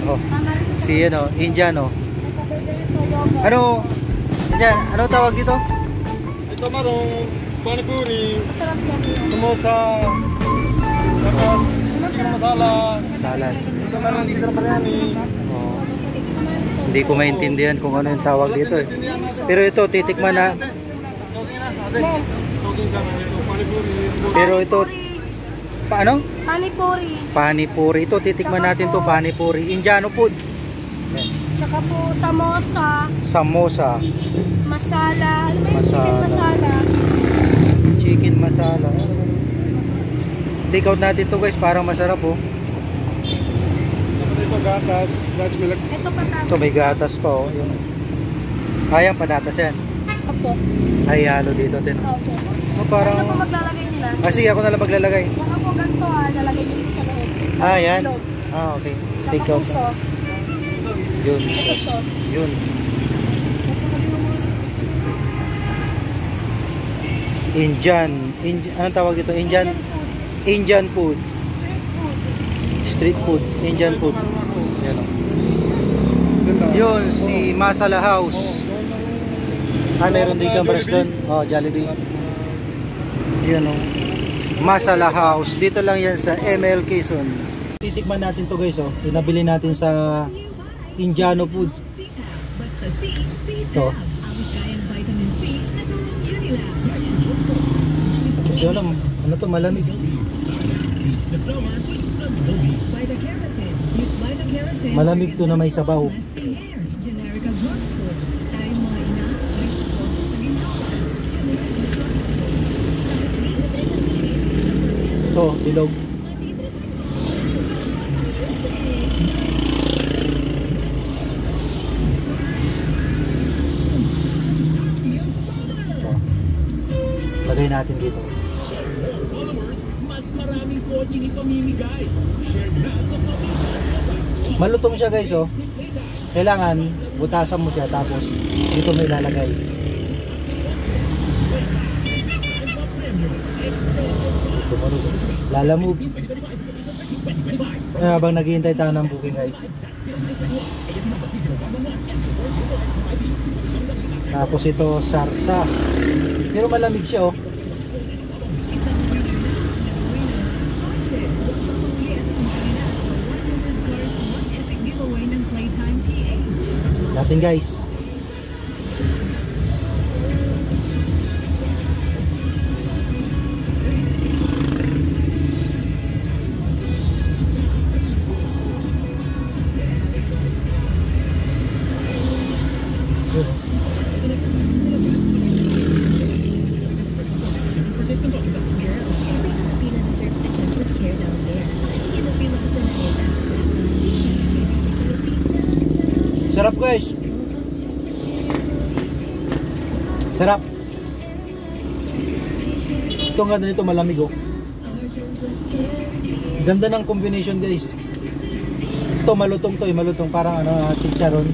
Oh, si ano, Indian oh. Ano? Indian, ano tawag dito? Ito marong panipuri, Masarap yan. samosa, tapos chicken masala, Salad. ito meron dito ng biryani. Oh. Hindi ko maintindihan kung ano yung tawag dito eh. Pero ito, titikman na. Pero ito, paano? Panipuri. Panipuri. Ito, titikman natin to panipuri. Indiano food. Tsaka po samosa. Samosa. Masala. Ano ba yung Masala. chicken masala? Chicken masala. Take out natin to guys, parang masarap oh. Ito gatas, rice milk. Ito patatas. So may gatas pa oh. Yun. Ayan, patatas yan. Opo. Ay, halo dito din. Opo. So parang... Ano po maglalagay nila? Sige, ako na lang maglalagay. Tsaka po ganito lalagay nyo sa loob. Ah, yan. Loob. Ah, okay. Tsaka Take po out. sauce. Yun. Ito sauce. Yun. Indian. Anong tawag dito? Indian? food. Indian food. Street food. Street food. Indian food. Yan o. Yun, si Masala House. Ah, meron din kang bars doon. Oh, Jollibee. Yun o. Masala House. Dito lang yan sa ML Quezon. Titikman natin to guys oh. Pinabili natin sa Indiano food. Ito. Kasi alam, ano to, malamig. Malamig to na may sabaw. Ito, bilog. Lagay natin dito. Mas maraming coaching ipamimigay. Share na sa pamilya. Malutong siya guys oh. Kailangan butasan mo siya tapos dito mo ilalagay. Lalamove. Habang naghihintay tayo ng booking guys. Tapos ito sarsa. Pero malamig siya oh. Natin guys. Sarap guys. Sarap. Ito nga nito malamig oh. Ganda ng combination guys. Ito malutong to, malutong parang ano, chicharon.